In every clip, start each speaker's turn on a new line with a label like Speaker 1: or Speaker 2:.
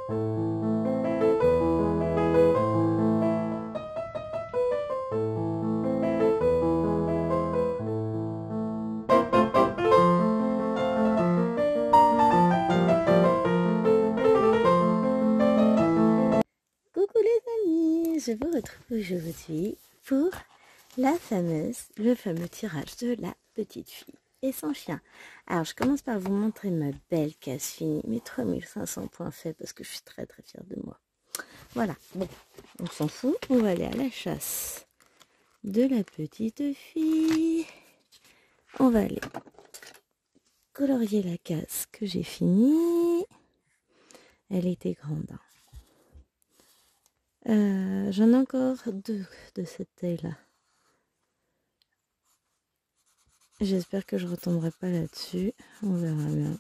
Speaker 1: Coucou les amis, je vous retrouve aujourd'hui pour le fameux tirage de la petite fille et son chien. Alors je commence par vous montrer ma belle case finie, mes 3500 points faits parce que je suis très fière de moi. Voilà, bon, on s'en fout, on va aller à la chasse de la petite fille. On va aller colorier la case que j'ai finie. Elle était grande, hein. J'en ai encore 2 de cette taille-là. J'espère que je ne retomberai pas là-dessus. On verra bien.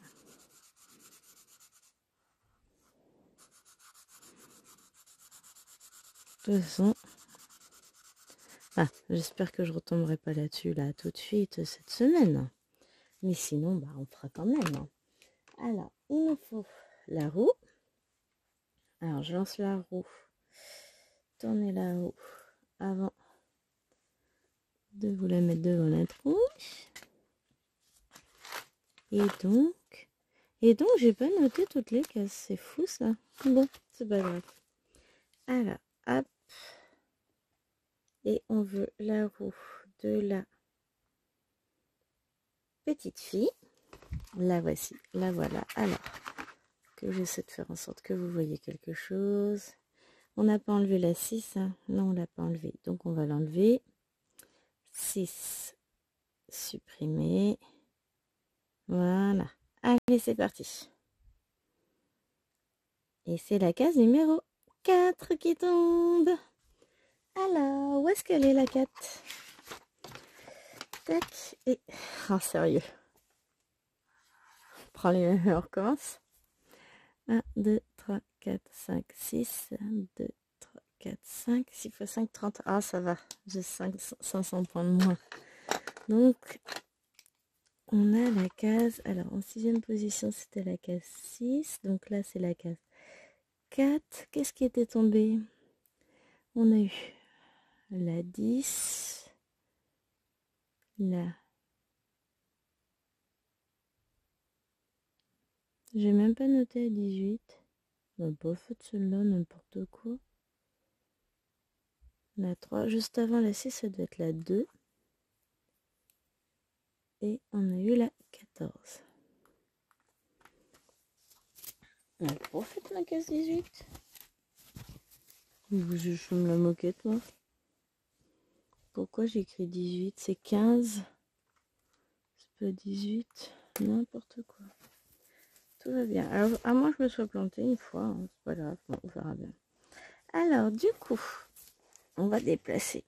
Speaker 1: De toute façon... j'espère que je ne retomberai pas là-dessus là tout de suite cette semaine. Mais sinon, on fera quand même, hein. Alors, il nous faut la roue. Alors, je lance la roue. Tournez la roue avant de vous la mettre devant la tronche. Et donc, j'ai pas noté toutes les cases. C'est fou, ça. Bon, c'est pas grave. Alors, hop. Et on veut la roue de la petite fille. La voici, la voilà. Alors, que j'essaie de faire en sorte que vous voyez quelque chose. On n'a pas enlevé la 6, hein. Non, on l'a pas enlevé. Donc, on va l'enlever. 6, supprimer. Voilà. Allez, c'est parti. Et c'est la case numéro 4 qui tombe. Alors, où est-ce qu'elle est la 4? Tac. Et... oh, sérieux. On prend les mêmes et on recommence. 1, 2, 3, 4, 5, 6. 1, 2, 3, 4, 5. 6 x 5, 30. Ah, ça va. J'ai 500 points de moins. Donc, on a la case. Alors, en 6e position, c'était la case 6. Donc là, c'est la case 4. Qu'est-ce qui était tombé? On a eu la 10. Là. J'ai même pas noté à 18. On n'a pas fait de celle-là, n'importe quoi. La 3, juste avant la 6, ça doit être la 2. Et on a eu la 14. On a trop fait ma case 18. Je me la moquette, moi. Pourquoi j'ai écrit 18? C'est 15. C'est pas 18. N'importe quoi. Tout va bien. Alors, à moins que je me sois plantée une fois, hein, c'est pas grave, bon, on verra bien. Alors, du coup, on va déplacer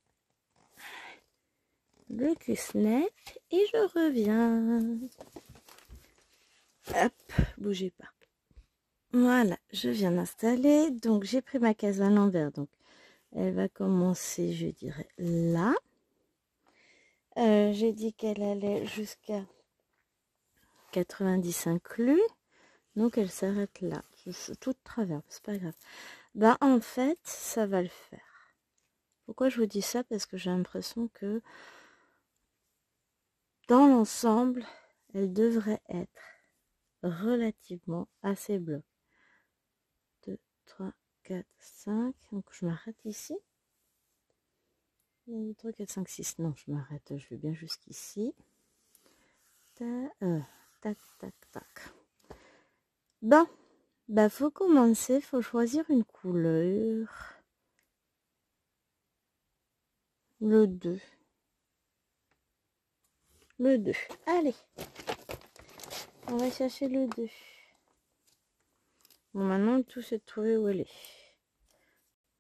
Speaker 1: le cusnet et je reviens. Hop, bougez pas. Voilà, je viens d'installer. Donc, j'ai pris ma case à l'envers. Donc, elle va commencer, je dirais, là. J'ai dit qu'elle allait jusqu'à 90 inclus. Donc, elle s'arrête là. Tout de travers, c'est pas grave. En fait, ça va le faire. Pourquoi je vous dis ça? Parce que j'ai l'impression que dans l'ensemble, elle devrait être relativement assez bloc. 2, 3, 4, 5. Donc, je m'arrête ici. 1, 2, 3, 4, 5, 6. Non, je m'arrête. Je vais bien jusqu'ici. Tac, tac, tac. Bon. Faut commencer. Faut choisir une couleur. Le 2. Le 2. Allez. On va chercher le 2. Bon, maintenant, tout c'est de trouver où elle est.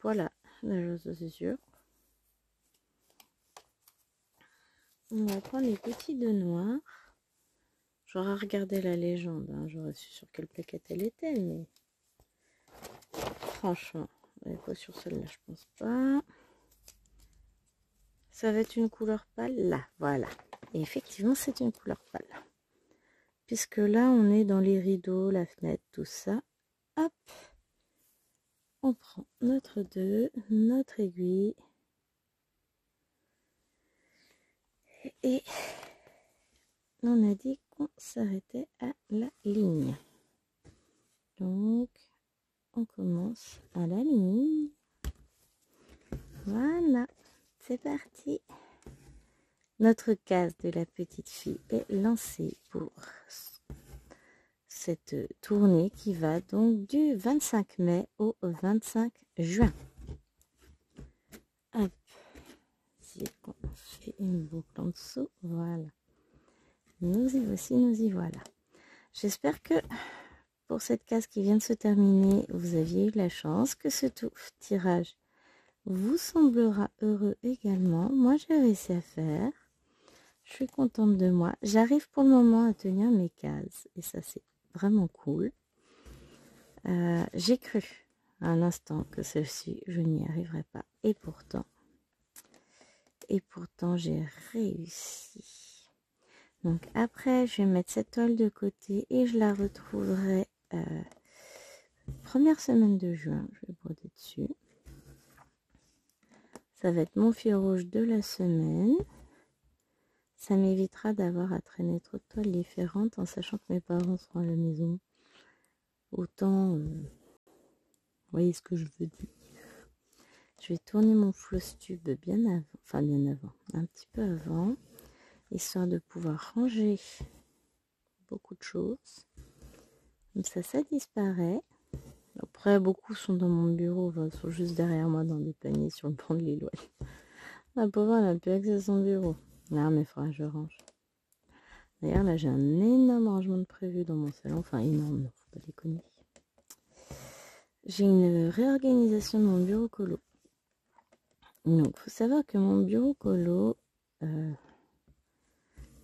Speaker 1: Voilà. Déjà, ça c'est sûr. On va prendre les petits 2 noirs. J'aurais regardé la légende. Hein. J'aurais su sur quelle plaquette elle était, mais... franchement, elle n'est pas sur celle-là, je pense pas. Ça va être une couleur pâle, là, voilà. Et effectivement, c'est une couleur pâle. Puisque là, on est dans les rideaux, la fenêtre, tout ça. Hop. on prend notre 2, notre aiguille et on a dit qu'on s'arrêtait à la ligne. Donc, on commence à la ligne. Voilà, c'est parti. Notre case de la petite fille est lancée pour cette tournée qui va donc du 25 mai au 25 juin. Hop, si on fait une boucle en dessous, voilà. Nous y voici, nous y voilà. J'espère que pour cette case qui vient de se terminer, vous aviez eu la chance, que ce tirage vous semblera heureux également. Moi, j'ai réussi à faire. Je suis contente de moi. J'arrive pour le moment à tenir mes cases et ça, c'est vraiment cool. J'ai cru à un instant que celle-ci, je n'y arriverais pas. Et pourtant, j'ai réussi. Donc après, je vais mettre cette toile de côté et je la retrouverai première semaine de juin. Je vais broder dessus. Ça va être mon fil rouge de la semaine. Ça m'évitera d'avoir à traîner trop de toiles différentes en sachant que mes parents seront à la maison. Autant, vous voyez ce que je veux dire. Je vais tourner mon floss tube bien avant, un petit peu avant, histoire de pouvoir ranger beaucoup de choses. Comme ça disparaît. Après, beaucoup sont dans mon bureau, sont juste derrière moi dans des paniers sur le banc de l'éloignement. La pauvre, elle n'a plus accès à son bureau. Non, mais il faudra que je range. D'ailleurs, là, j'ai un énorme rangement de prévu dans mon salon. Enfin, énorme, non, faut pas déconner. J'ai une réorganisation de mon bureau colo. Donc, il faut savoir que mon bureau colo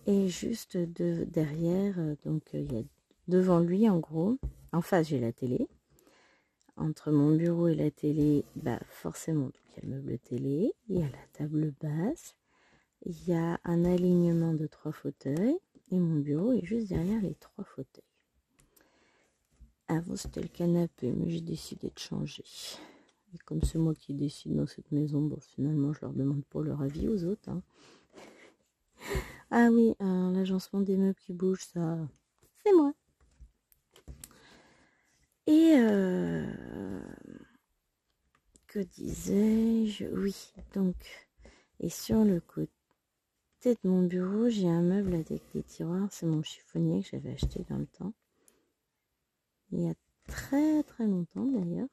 Speaker 1: est juste derrière. Donc, il y a devant lui, en gros. En face, j'ai la télé. Entre mon bureau et la télé, forcément, il y a le meuble télé. Il y a la table basse. Il y a un alignement de 3 fauteuils. Et mon bureau est juste derrière les 3 fauteuils. Avant, c'était le canapé, mais j'ai décidé de changer. Et comme c'est moi qui décide dans cette maison, bon, finalement, je leur demande pas leur avis aux autres. Hein. Ah oui, l'agencement des meubles qui bougent, ça, c'est moi. Et que disais-je? Oui, donc, et sur le côté de mon bureau, j'ai un meuble avec des tiroirs. C'est mon chiffonnier que j'avais acheté dans le temps. Il y a très très longtemps d'ailleurs.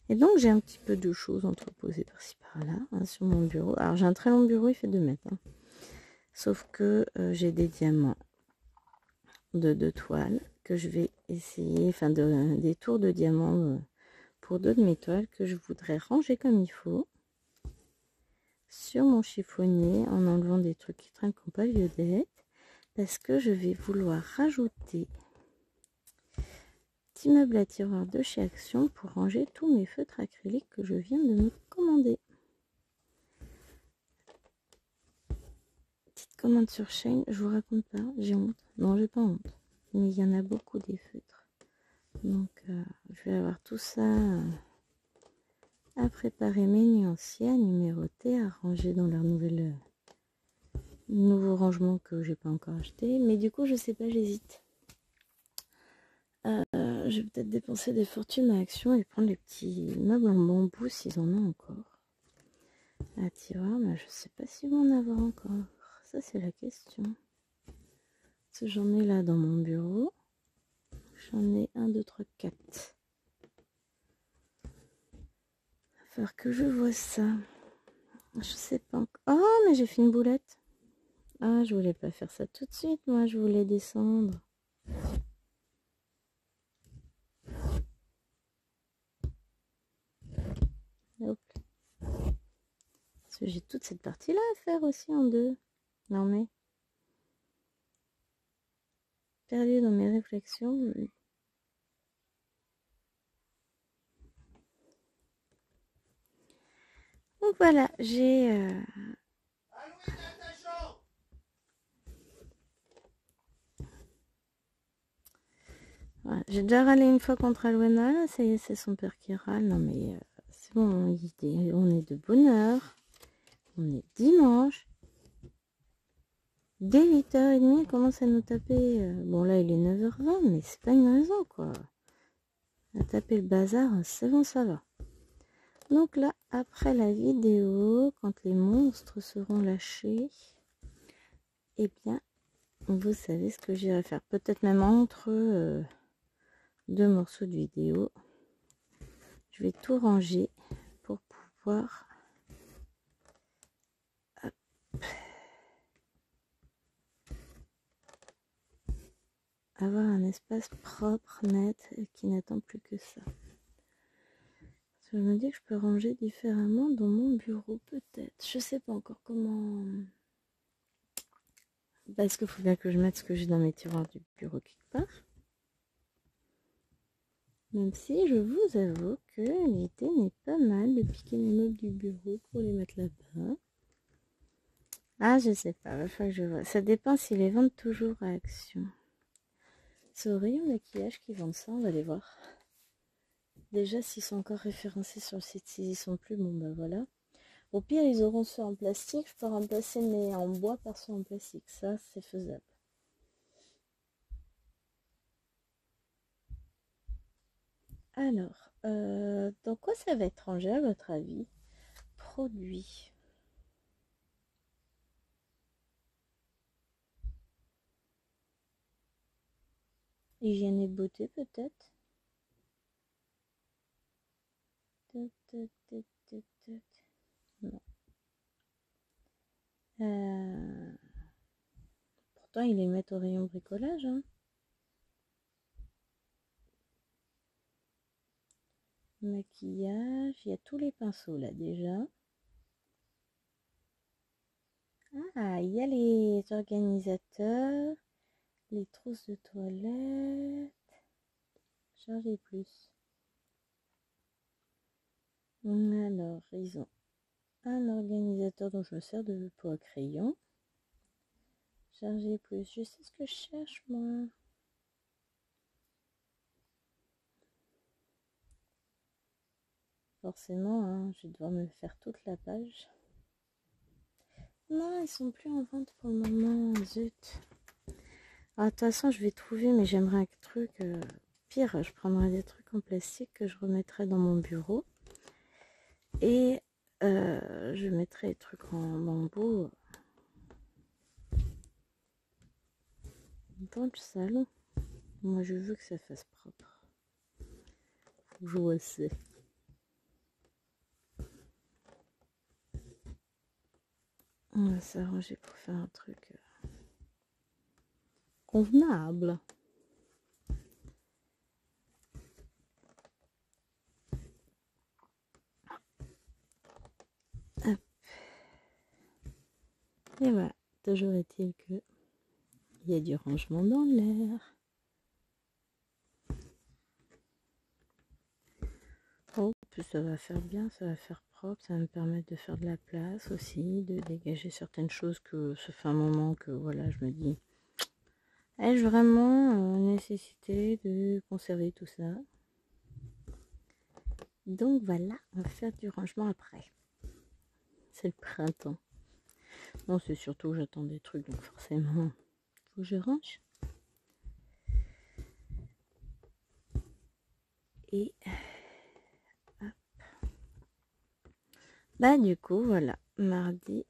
Speaker 1: Et donc j'ai un petit peu de choses entreposées par-ci par-là sur mon bureau. Alors j'ai un très long bureau, il fait 2 mètres. Hein. Sauf que j'ai des diamants de toile que je vais essayer, des tours de diamants pour 2 de mes toiles que je voudrais ranger comme il faut sur mon chiffonnier en enlevant des trucs qui traînent qui n'ont pas lieu d'être. Parce que je vais vouloir rajouter petit meuble à tiroir de chez Action pour ranger tous mes feutres acryliques que je viens de me commander. Petite commande sur Shein, je vous raconte pas, j'ai honte. Non, j'ai pas honte. Mais il y en a beaucoup des feutres. Donc je vais avoir tout ça à préparer, ménuancier, à numéroter, à ranger dans leur nouveau rangement que j'ai pas encore acheté. Mais du coup, je sais pas, j'hésite. Je vais peut-être dépenser des fortunes à Action et prendre les petits meubles en bambou s'ils en ont encore. À tiroir, mais je sais pas s'ils vont en avoir encore. Ça, c'est la question. Parce que j'en ai là dans mon bureau. J'en ai 1, 2, 3, 4. Il va falloir que je vois ça. Je sais pas encore. Oh, mais j'ai fait une boulette. Ah, je voulais pas faire ça tout de suite. Moi, je voulais descendre. Hop. Parce que j'ai toute cette partie-là à faire aussi en 2. Non, mais... perdu dans mes réflexions. Donc voilà, j'ai Ouais, j'ai déjà râlé une fois contre Alwena, là, ça y est, c'est son père qui râle. Non mais c'est bon, on est de bonne heure. On est dimanche. Dès 8h30, il commence à nous taper. Bon là, il est 9h20, mais c'est pas une raison, quoi. À taper le bazar, c'est bon, ça va. Donc là, après la vidéo, quand les monstres seront lâchés, eh bien, vous savez ce que j'irai faire. Peut-être même entre deux morceaux de vidéo. Je vais tout ranger pour pouvoir avoir un espace propre, net, qui n'attend plus que ça. Parce que je me dis que je peux ranger différemment dans mon bureau, peut-être. Je sais pas encore comment. Parce qu'il faut bien que je mette ce que j'ai dans mes tiroirs du bureau quelque part. Même si je vous avoue que l'idée n'est pas mal de piquer les meubles du bureau pour les mettre là-bas. Ah, je sais pas, il va falloir que je vois. Ça dépend s'ils les vendent toujours à Action. C'est au rayon maquillage qu'ils vendent ça, on va aller voir. Déjà, s'ils sont encore référencés sur le site, s'ils y sont plus, bon bah voilà. Au pire, ils auront ceux en plastique, je peux remplacer mes en bois par ceux en plastique, ça c'est faisable. Alors, dans quoi ça va être rangé à votre avis? Produits. Hygiène et beauté peut-être? Non. Pourtant, ils les mettent au rayon bricolage. Hein. Maquillage, il y a tous les pinceaux là déjà. Ah, il y a les organisateurs, les trousses de toilette. Chargez plus. Alors, ils ont un organisateur dont je me sers de pour un crayon. Chargez plus. Je sais ce que je cherche, moi. Forcément, hein, je vais devoir me faire toute la page. Non, ils sont plus en vente pour le moment. Zut. Ah, de toute façon, je vais trouver, mais j'aimerais un truc. Pire, je prendrai des trucs en plastique que je remettrai dans mon bureau. Et je mettrai les trucs en bambou dans le salon. Moi, je veux que ça fasse propre. Je vois c'est. On va s'arranger pour faire un truc convenable. Hop. Et voilà, toujours est-il que il y a du rangement dans l'air. Oh, puis ça va faire bien, ça va faire propre, ça va me permettre de faire de la place aussi, de dégager certaines choses que ça fait un moment que voilà, je me dis, ai-je vraiment nécessité de conserver tout ça? Donc voilà, on va faire du rangement après. C'est le printemps. Non, c'est surtout que j'attends des trucs, donc forcément, faut que je range. Et hop. Bah du coup, voilà, mardi,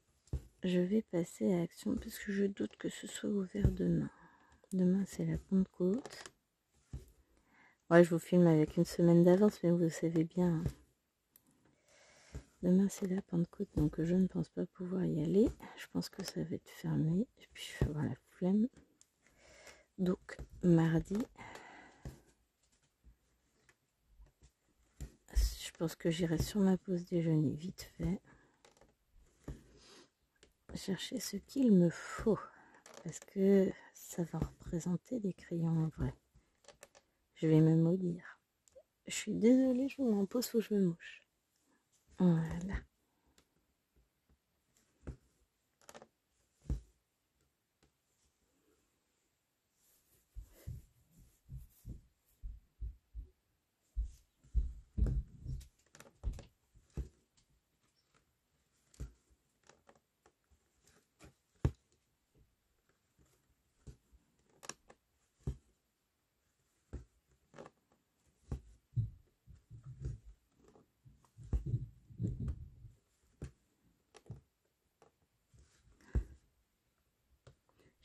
Speaker 1: je vais passer à Action parce que je doute que ce soit ouvert demain. Demain, c'est la Pentecôte. Ouais, je vous filme avec une semaine d'avance, mais vous savez bien. Demain, c'est la Pentecôte, donc je ne pense pas pouvoir y aller. Je pense que ça va être fermé. Et puis, je vais avoir la flemme. Donc, mardi, je pense que j'irai sur ma pause déjeuner vite fait. Chercher ce qu'il me faut. Parce que ça va représenter des crayons en vrai. Je vais me maudire. Je suis désolée, je m'en pose, faut que je me mouche. Voilà.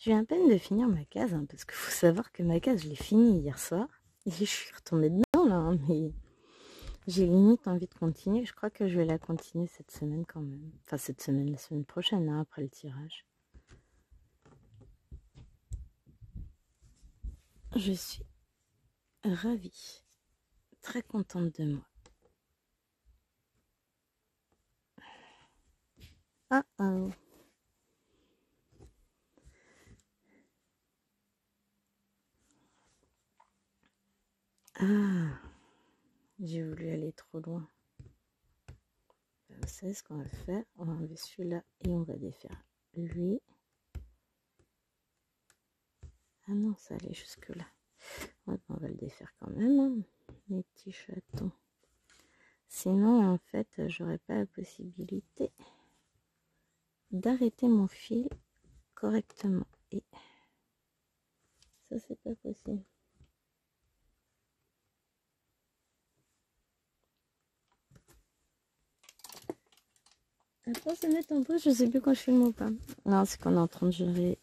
Speaker 1: J'ai eu à peine de finir ma case, hein, parce qu'il faut savoir que ma case, je l'ai finie hier soir. Et je suis retombée dedans, là, hein, mais j'ai limite envie de continuer. Je crois que je vais la continuer cette semaine quand même. Enfin, cette semaine, la semaine prochaine, hein, après le tirage. Je suis ravie, très contente de moi. Ah, oh. Ah, j'ai voulu aller trop loin. Vous savez ce qu'on va faire? On va enlever celui-là et on va défaire lui. Ah non, ça allait jusque-là. Ouais, on va le défaire quand même, hein, mes petits chatons. Sinon, en fait, j'aurais pas la possibilité d'arrêter mon fil correctement. Et ça, c'est pas possible. À force de mettre en pause, je sais plus quand je filme ou pas. Non, c'est qu'on est en train de gérer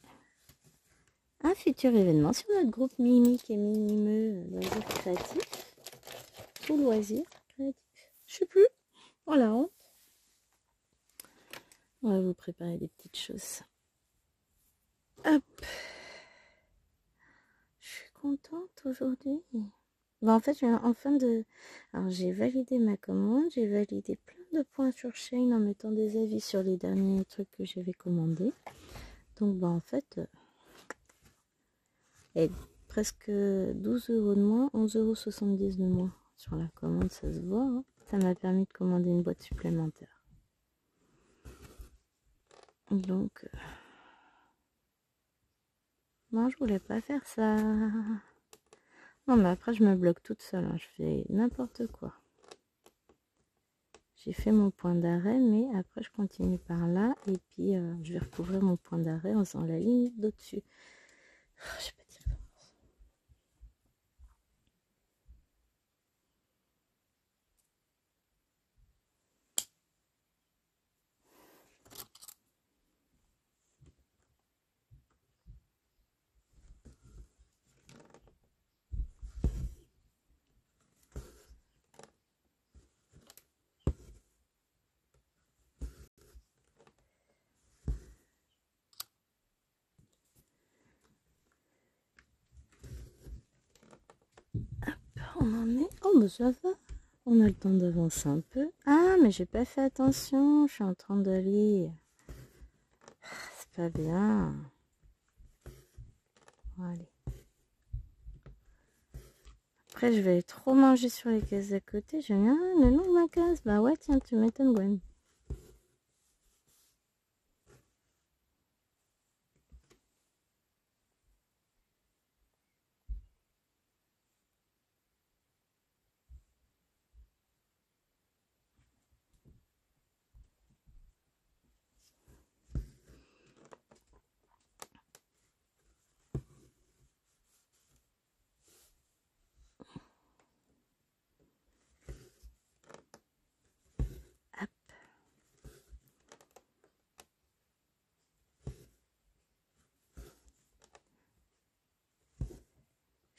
Speaker 1: un futur événement sur notre groupe Mimique et Minimeux Loisirs Créatifs. Tout loisir créatif. Je sais plus. Voilà, honte. On va vous préparer des petites choses. Hop. Je suis contente aujourd'hui. Bah en fait, Alors, j'ai validé ma commande, j'ai validé plein de points sur Shein en mettant des avis sur les derniers trucs que j'avais commandés. Donc, bah en fait, et presque 12 € de moins, 11,70 € de moins sur la commande, ça se voit. Hein. Ça m'a permis de commander une boîte supplémentaire. Donc, non, je voulais pas faire ça. Non, mais après, je me bloque toute seule. Hein. Je fais n'importe quoi. J'ai fait mon point d'arrêt, mais après, je continue par là. Et puis, je vais recouvrir mon point d'arrêt en faisant la ligne d'au-dessus. Je sais pas dire. On en est. Oh, bah ça va. On a le temps d'avancer un peu. Ah, mais j'ai pas fait attention. Je suis en train de lire. C'est pas bien. Bon, allez. Après, je vais trop manger sur les cases à côté. Je viens le nom de ma case. Bah ouais, tiens, tu m'étonnes, Gwen.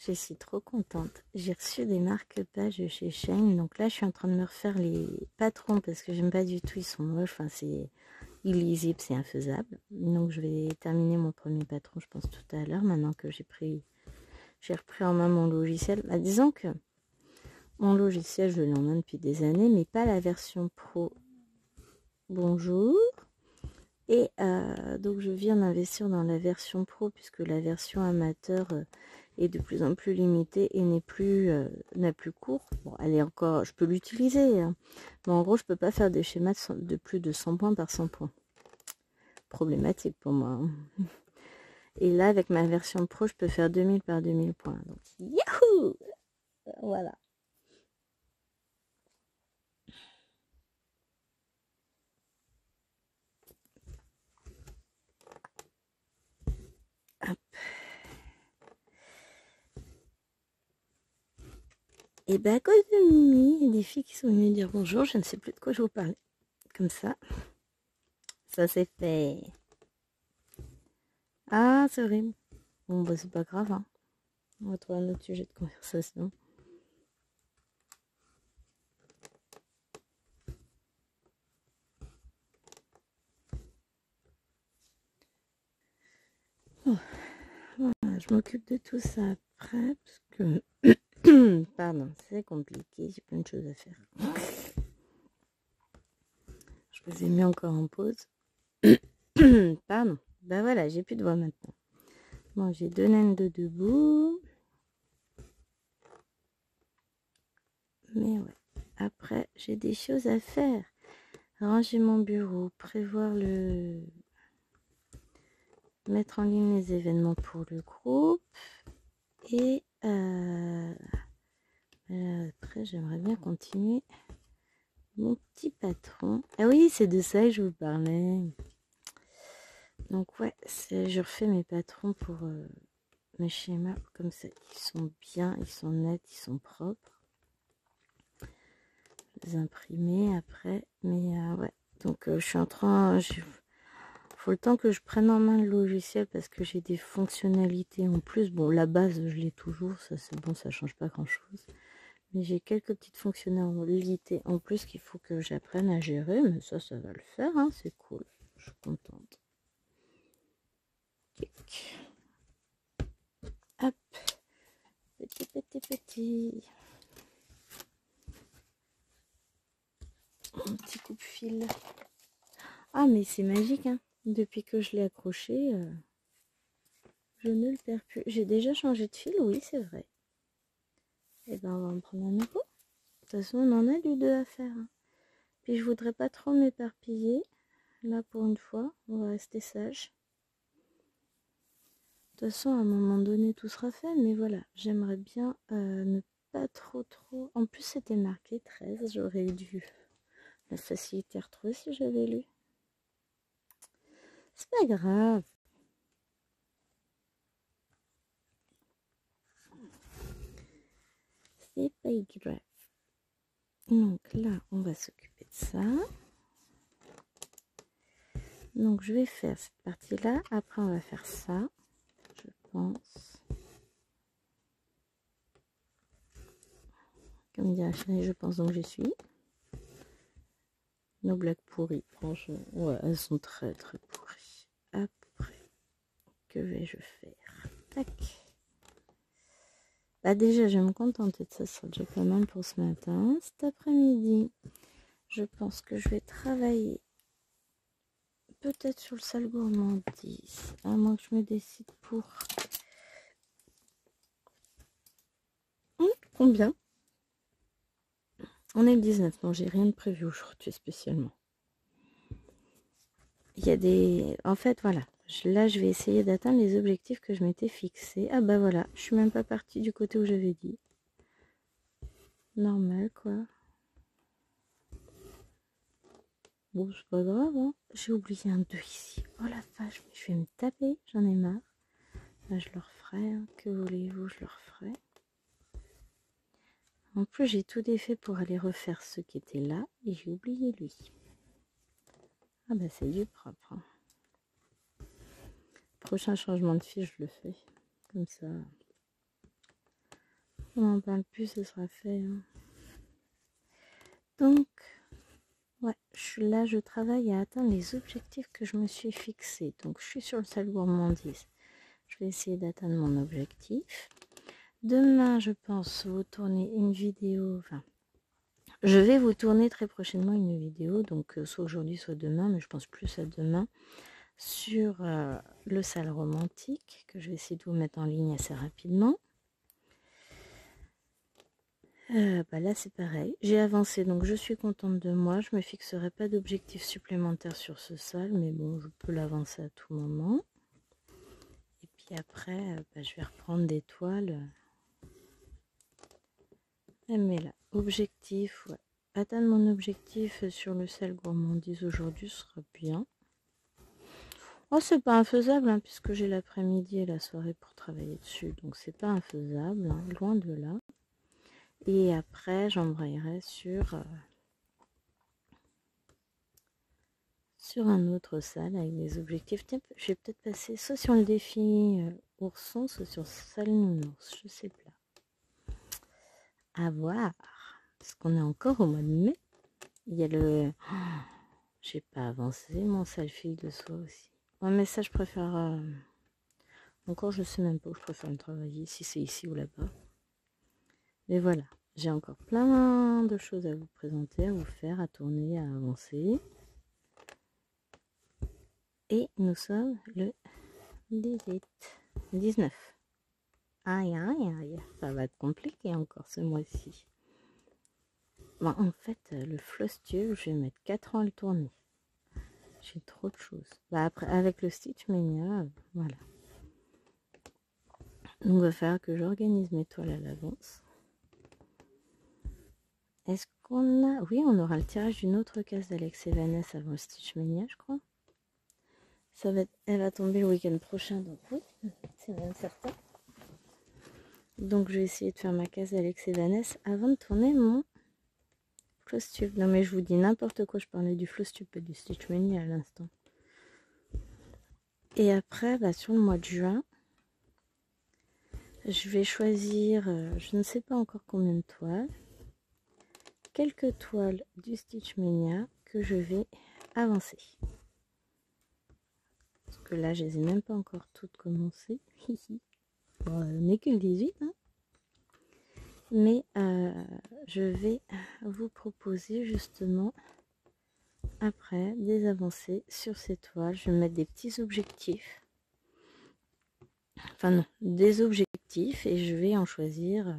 Speaker 1: Je suis trop contente. J'ai reçu des marque-pages chez Shein. Donc là, je suis en train de me refaire les patrons parce que j'aime pas du tout. Ils sont moches. Enfin, c'est illisible, c'est infaisable. Donc je vais terminer mon premier patron, je pense, tout à l'heure. Maintenant que j'ai repris en main mon logiciel. Bah, disons que mon logiciel, je l'ai en main depuis des années, mais pas la version pro. Bonjour. Et donc je viens d'investir dans la version pro puisque la version amateur est de plus en plus limitée et n'a plus cours. Bon, elle est encore, je peux l'utiliser, hein, mais en gros je peux pas faire des schémas de plus de 100 points par 100 points. Problématique pour moi. Hein. Et là avec ma version pro je peux faire 2000 par 2000 points. Donc yahoo, voilà. Hop. Et ben à cause de Mimi, il y a des filles qui sont venues dire bonjour, je ne sais plus de quoi je vous parlais. Comme ça. Ça c'est fait. Ah, c'est horrible. Bon, bah, c'est pas grave, hein. On va trouver un autre sujet de conversation. Oh, voilà, je m'occupe de tout ça après parce que pardon, c'est compliqué, j'ai plein de choses à faire. Je vous ai mis encore en pause. Pardon. Bah voilà, j'ai plus de voix maintenant. Bon, j'ai 2 naines de debout. Mais ouais. Après, j'ai des choses à faire. Ranger mon bureau, prévoir le... mettre en ligne les événements pour le groupe. Et après, j'aimerais bien continuer mon petit patron. Ah oui, c'est de ça que je vous parlais. Donc ouais, je refais mes patrons pour mes schémas comme ça. Ils sont bien, ils sont nets, ils sont propres. Les imprimer après. Mais ouais, donc je suis en train... faut le temps que je prenne en main le logiciel parce que j'ai des fonctionnalités en plus. Bon, la base, je l'ai toujours, ça c'est bon, ça change pas grand-chose. Mais j'ai quelques petites fonctionnalités en plus qu'il faut que j'apprenne à gérer. Mais ça va le faire, hein, c'est cool. Je suis contente. Hop. Petit. Un petit coup de fil. Ah, mais c'est magique, hein. Depuis que je l'ai accroché, je ne le perds plus. J'ai déjà changé de fil, oui, c'est vrai. Et ben, on va en prendre un nouveau. De toute façon, on en a du deux à faire, hein. Puis je voudrais pas trop m'éparpiller. Là, pour une fois, on va rester sage. De toute façon, à un moment donné, tout sera fait. Mais voilà, j'aimerais bien ne pas trop. En plus, c'était marqué 13. J'aurais eu la facilité à retrouver si j'avais lu. C'est pas grave. C'est pas grave. Donc là, on va s'occuper de ça. Donc je vais faire cette partie-là. Après, on va faire ça, je pense. Comme dirait Chérie, je pense donc j'y suis. Nos blagues pourries, franchement. Ouais, elles sont très très pourries. Après, que vais-je faire? Tac. Bah déjà, je vais me contenter de ça. Ça sera déjà pas mal pour ce matin. Cet après-midi, je pense que je vais travailler peut-être sur le sale gourmandise. À moins que je me décide pour... Combien? On est le 19, non, j'ai rien de prévu aujourd'hui spécialement. Il y a des... En fait, voilà. Là, je vais essayer d'atteindre les objectifs que je m'étais fixés. Ah bah voilà, je suis même pas partie du côté où j'avais dit. Normal, quoi. Bon, c'est pas grave, hein. J'ai oublié un 2 ici. Oh la vache, mais je vais me taper, j'en ai marre. Là, je le referai, hein. Que voulez-vous, je le referai. En plus, j'ai tout défait pour aller refaire ceux qui étaient là. Et j'ai oublié lui. Ah bah c'est du propre, hein. Prochain changement de fiche, je le fais. Comme ça. On n'en parle plus, ce sera fait, hein. Donc, ouais, je suis là, je travaille à atteindre les objectifs que je me suis fixés. Donc, je suis sur le sale gourmandise. Je vais essayer d'atteindre mon objectif. Demain, je pense vous tourner une vidéo. Enfin, je vais vous tourner très prochainement une vidéo. Donc, soit aujourd'hui, soit demain, mais je pense plus à demain. Sur le sale romantique, que je vais essayer de vous mettre en ligne assez rapidement. Bah là c'est pareil, j'ai avancé donc je suis contente de moi, je me fixerai pas d'objectif supplémentaire sur ce sale, mais bon je peux l'avancer à tout moment. Et puis après bah, je vais reprendre des toiles. Mais là, objectif, ouais. Atteindre mon objectif sur le sale gourmandise aujourd'hui sera bien. Oh c'est pas infaisable hein, puisque j'ai l'après-midi et la soirée pour travailler dessus, donc c'est pas infaisable, hein, loin de là. Et après, j'embrayerai sur sur un autre salle avec des objectifs. Tiens, je vais peut-être passer soit sur le défi ourson, soit sur salle nounours, je sais pas. À voir, parce qu'on est encore au mois de mai. Il y a le... Oh, j'ai pas avancé mon selfie de soi aussi. Ouais, mais ça, je préfère... Encore, je sais même pas où je préfère le travailler, si c'est ici ou là-bas. Mais voilà, j'ai encore plein de choses à vous présenter, à vous faire, à tourner, à avancer. Et nous sommes le 18, 19. Aïe, aïe, aïe, ça va être compliqué encore ce mois-ci. Bon, en fait, le floss tube, je vais mettre 4 ans à le tourner. J'ai trop de choses. Bah, après, avec le Stitch Mania, voilà. Donc, il va falloir que j'organise mes toiles à l'avance. Est-ce qu'on a... Oui, on aura le tirage d'une autre case d'Alex et Vanessa avant le Stitch Mania, je crois. Ça va... Elle va tomber le week-end prochain, donc oui, c'est même certain. Donc, je vais essayer de faire ma case d'Alex et Vanessa avant de tourner mon floss tube. Non, mais je vous dis n'importe quoi, je parlais du floss tube, pas du Stitch Mania à l'instant. Et après, bah, sur le mois de juin, je vais choisir, je ne sais pas encore combien de toiles, quelques toiles du Stitch Mania que je vais avancer. Parce que là, je les ai même pas encore toutes commencées. Bon, on n'est que le 18, hein. Mais je vais vous proposer justement après des avancées sur ces toiles. Je vais mettre des petits objectifs. Enfin non, des objectifs et je vais en choisir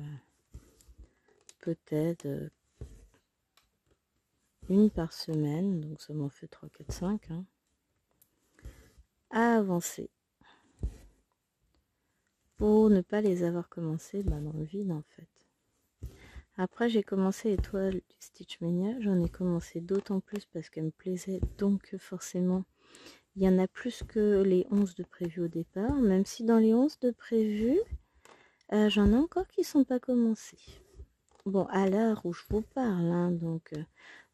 Speaker 1: peut-être une par semaine, donc ça m'en fait 3, 4, 5 hein, à avancer pour ne pas les avoir commencé dans le vide en fait. Après j'ai commencé les toiles du Stitch Mania, j'en ai commencé d'autant plus parce qu'elles me plaisaient, donc forcément il y en a plus que les 11 de prévu au départ, même si dans les 11 de prévu j'en ai encore qui sont pas commencés. Bon, à l'heure où je vous parle, hein, donc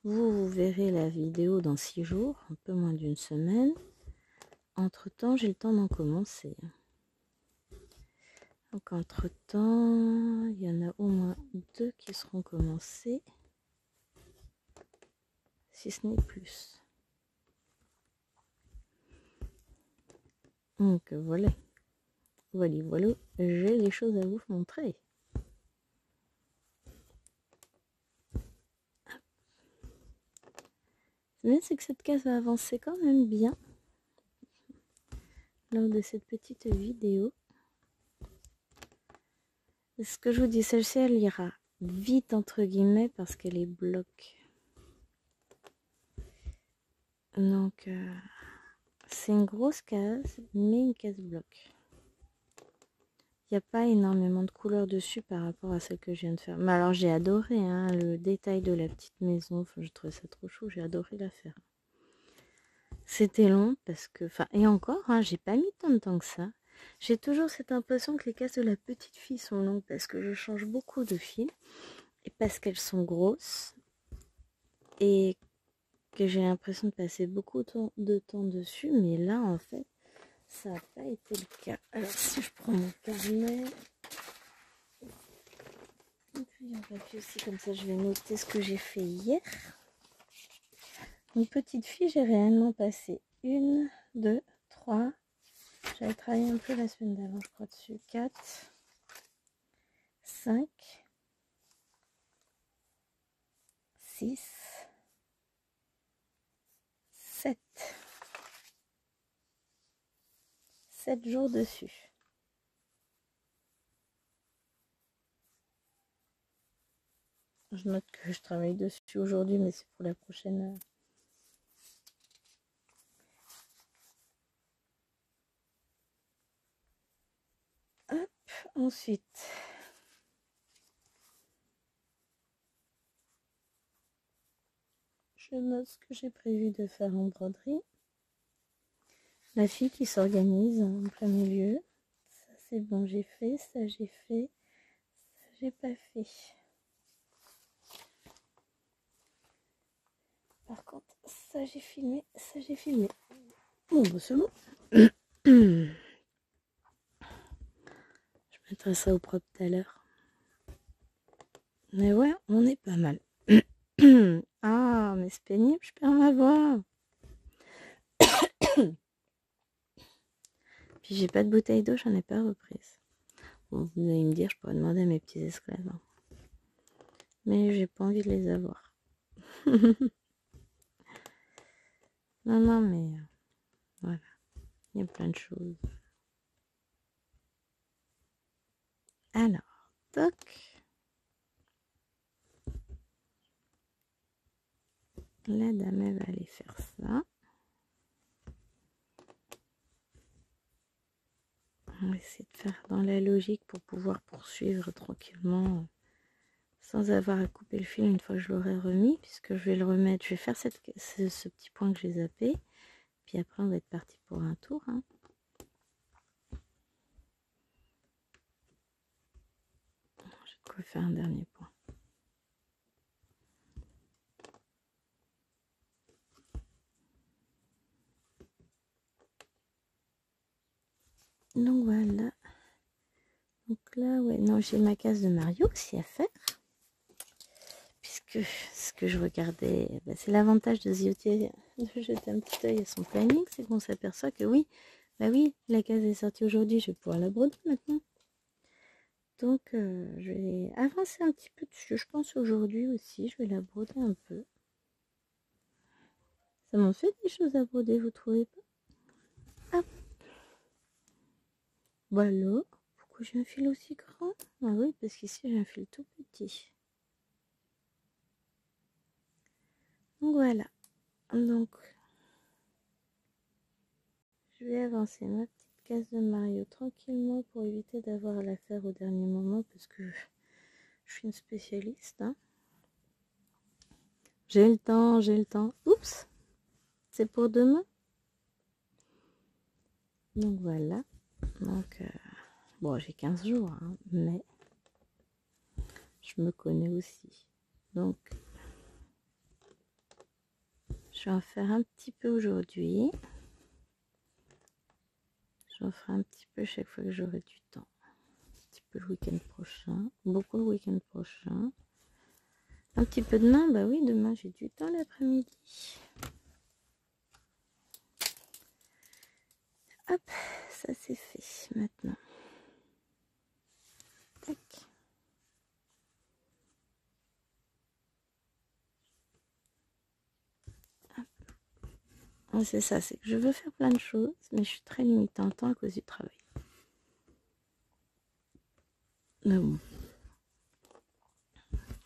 Speaker 1: vous verrez la vidéo dans 6 jours, un peu moins d'une semaine. Entre temps, j'ai le temps d'en commencer. Donc entre temps, il y en a au moins 2 qui seront commencés, si ce n'est plus. Donc voilà, voilà, j'ai des choses à vous montrer. Mais c'est que cette case va avancer quand même bien lors de cette petite vidéo. Ce que je vous dis, celle-ci, elle ira vite entre guillemets parce qu'elle est bloc. Donc, c'est une grosse case, mais une case bloc. Il n'y a pas énormément de couleurs dessus par rapport à celle que je viens de faire. Mais alors, j'ai adoré hein, le détail de la petite maison. Enfin, je trouvais ça trop chou. J'ai adoré la faire. C'était long parce que... Enfin, et encore, hein, j'ai pas mis tant de temps que ça. J'ai toujours cette impression que les cases de la petite fille sont longues parce que je change beaucoup de fils. Et parce qu'elles sont grosses. Et que j'ai l'impression de passer beaucoup de temps dessus. Mais là, en fait, ça n'a pas été le cas. Alors, si je prends mon carnet... Et puis un papier aussi, comme ça je vais noter ce que j'ai fait hier. Une petite fille, j'ai réellement passé 1, 2, 3. J'avais travaillé un peu la semaine d'avant, je crois, dessus. 4, 5, 6, 7. 7 jours dessus. Je note que je travaille dessus aujourd'hui, mais c'est pour la prochaine. Hop, ensuite. Je note ce que j'ai prévu de faire en broderie. La fille qui s'organise en plein milieu. Ça c'est bon, j'ai fait, ça j'ai fait, ça j'ai pas fait. Par contre, ça ça j'ai filmé, ça j'ai filmé. Bon, bah c'est bon. Je mettrai ça au propre tout à l'heure. Mais ouais, on est pas mal. Ah, mais c'est pénible, je perds ma voix. Puis j'ai pas de bouteille d'eau, j'en ai pas reprise. Bon, vous allez me dire, je pourrais demander à mes petits esclaves. Hein. Mais j'ai pas envie de les avoir. Non, non, mais voilà. Il y a plein de choses. Alors, toc. La dame, elle va aller faire ça. On va essayer de faire dans la logique pour pouvoir poursuivre tranquillement sans avoir à couper le fil une fois que je l'aurai remis, puisque je vais le remettre. Je vais faire ce petit point que j'ai zappé. Puis après, on va être parti pour un tour. Hein. J'ai de quoi faire un dernier point. Donc voilà. Donc là, ouais, non, j'ai ma case de Mario aussi à faire. Puisque ce que je regardais, bah, c'est l'avantage de zioter, de jeter un petit œil à son planning, c'est qu'on s'aperçoit que oui, bah oui, la case est sortie aujourd'hui, je vais pouvoir la broder maintenant. Donc je vais avancer un petit peu dessus, je pense aujourd'hui aussi, je vais la broder un peu. Ça m'en fait des choses à broder, vous trouvez pas? Hop. Voilà. Pourquoi j'ai un fil aussi grand? Ah oui, parce qu'ici j'ai un fil tout petit. Donc voilà. Donc je vais avancer ma petite case de Mario tranquillement pour éviter d'avoir à la faire au dernier moment parce que je suis une spécialiste. Hein. J'ai le temps, j'ai le temps. Oups, c'est pour demain. Donc voilà. Donc bon, j'ai 15 jours, hein, mais je me connais aussi. Donc je vais en faire un petit peu aujourd'hui. J'en ferai un petit peu chaque fois que j'aurai du temps. Un petit peu le week-end prochain. Beaucoup le week-end prochain. Un petit peu demain, bah oui, demain j'ai du temps l'après-midi. Hop, ça c'est fait maintenant. Tac. C'est ça, c'est que je veux faire plein de choses, mais je suis très limitée en temps à cause du travail. Mais bon,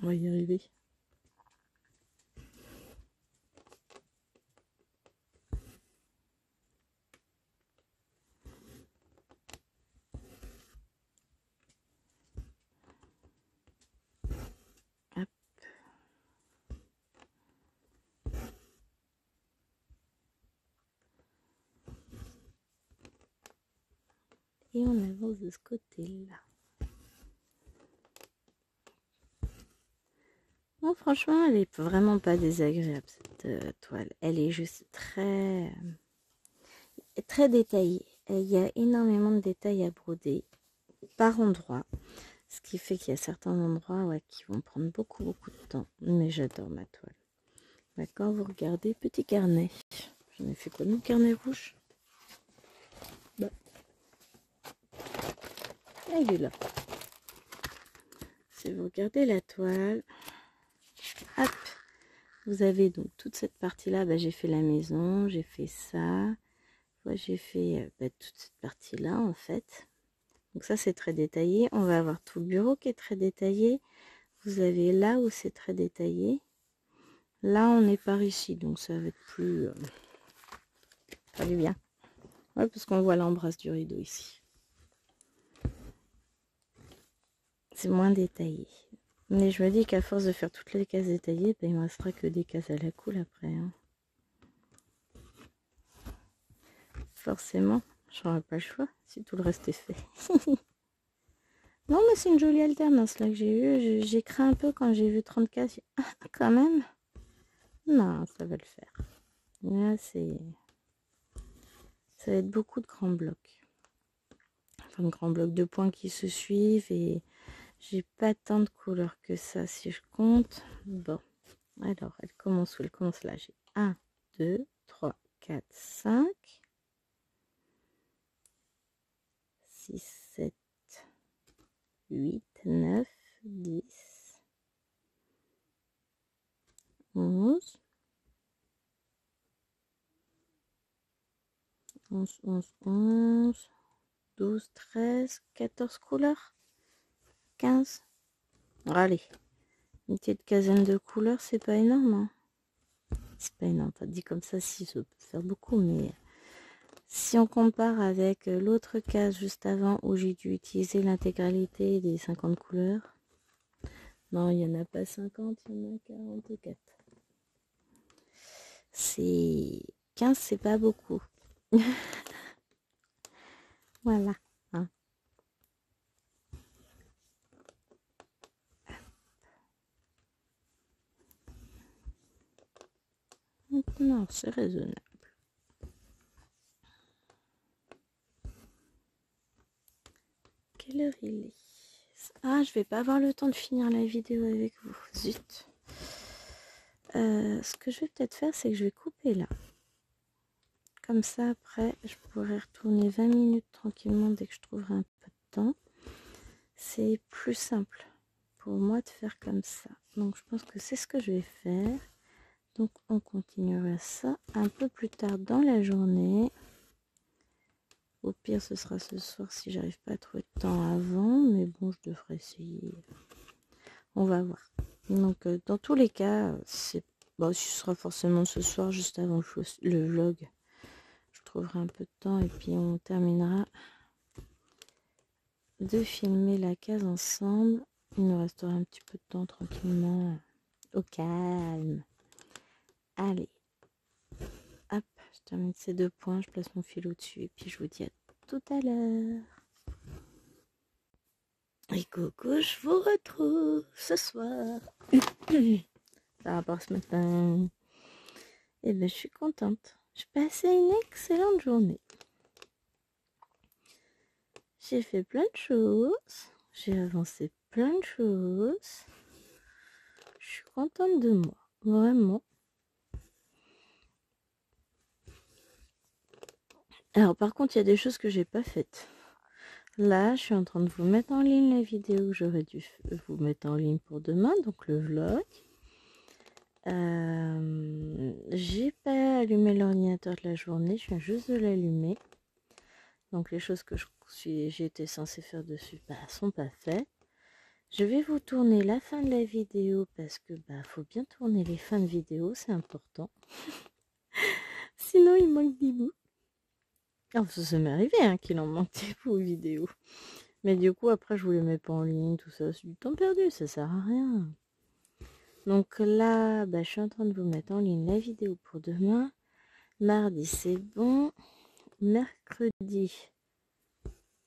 Speaker 1: on va y arriver. Hop. Et on avance de ce côté-là. Bon, franchement, elle est vraiment pas désagréable cette toile. Elle est juste très détaillée. Il y a énormément de détails à broder par endroit. Ce qui fait qu'il y a certains endroits qui vont prendre beaucoup de temps. Mais j'adore ma toile. Quand vous regardez, petit carnet. J'en ai fait quoi de mon carnet rouge? Bah. Il est là. Si vous regardez la toile, hop, vous avez donc toute cette partie-là. J'ai fait la maison, j'ai fait ça. J'ai fait toute cette partie-là en fait. Donc ça c'est très détaillé. On va avoir tout le bureau qui est très détaillé. Vous avez là où c'est très détaillé. Là on est par ici, donc ça va être plus... ça va bien. Ouais, parce qu'on voit l'embrasse du rideau ici. C'est moins détaillé. Mais je me dis qu'à force de faire toutes les cases détaillées, il ne me restera que des cases à la cool après. Hein. Forcément, j'aurai pas le choix si tout le reste est fait. Non, mais c'est une jolie alternance là que j'ai eue. J'ai craint un peu quand j'ai vu 30 cases. Ah, quand même. Non, ça va le faire. Là, ça va être beaucoup de grands blocs. Enfin, de grands blocs de points qui se suivent et j'ai pas tant de couleurs que ça si je compte. Bon, alors, elle commence où? Elle commence là. J'ai 1, 2, 3, 4, 5, 6, 7, 8, 9, 10, 11, 11, 12, 13, 14 couleurs, 15. Allez, une petite quinzaine de couleurs, c'est pas énorme. Hein. C'est pas énorme, pas dit comme ça, si ça peut faire beaucoup, mais si on compare avec l'autre case juste avant où j'ai dû utiliser l'intégralité des 50 couleurs, non, il n'y en a pas 50, il y en a 44. C'est 15, c'est pas beaucoup. Voilà. Hein. Non, c'est raisonnable. Quelle heure il est? Ah, je vais pas avoir le temps de finir la vidéo avec vous. Zut. Ce que je vais peut-être faire, c'est que je vais couper là. Comme ça, après, je pourrai retourner 20 minutes tranquillement dès que je trouverai un peu de temps. C'est plus simple pour moi de faire comme ça. Donc, je pense que c'est ce que je vais faire. Donc, on continuera ça un peu plus tard dans la journée. Au pire, ce sera ce soir si j'arrive pas à trouver de temps avant. Mais bon, je devrais essayer. On va voir. Donc, dans tous les cas, ce sera forcément ce soir, juste avant le vlog. Je trouverai un peu de temps et puis on terminera de filmer la case ensemble. Il nous restera un petit peu de temps tranquillement, au calme. Allez, hop, je termine ces 2 points, je place mon fil au-dessus et puis je vous dis à tout à l'heure. Et coucou, je vous retrouve ce soir. Par rapport à ce matin. Et ben je suis contente. J'ai passé une excellente journée. J'ai fait plein de choses. J'ai avancé plein de choses. Je suis contente de moi. Vraiment. Alors par contre, il y a des choses que j'ai pas faites. Là, je suis en train de vous mettre en ligne la vidéo que j'aurais dû vous mettre en ligne pour demain, donc le vlog. J'ai pas allumé l'ordinateur de la journée, je viens juste de l'allumer. Donc les choses que j'ai été censée faire dessus sont pas faites. Je vais vous tourner la fin de la vidéo parce que faut bien tourner les fins de vidéo, c'est important. Sinon il manque des bouts. Alors ça m'est arrivé qu'il en manque des bouts vidéo. Mais du coup après je vous les mets pas en ligne, tout ça, c'est du temps perdu, ça sert à rien. Donc là, je suis en train de vous mettre en ligne la vidéo pour demain. Mardi c'est bon. Mercredi,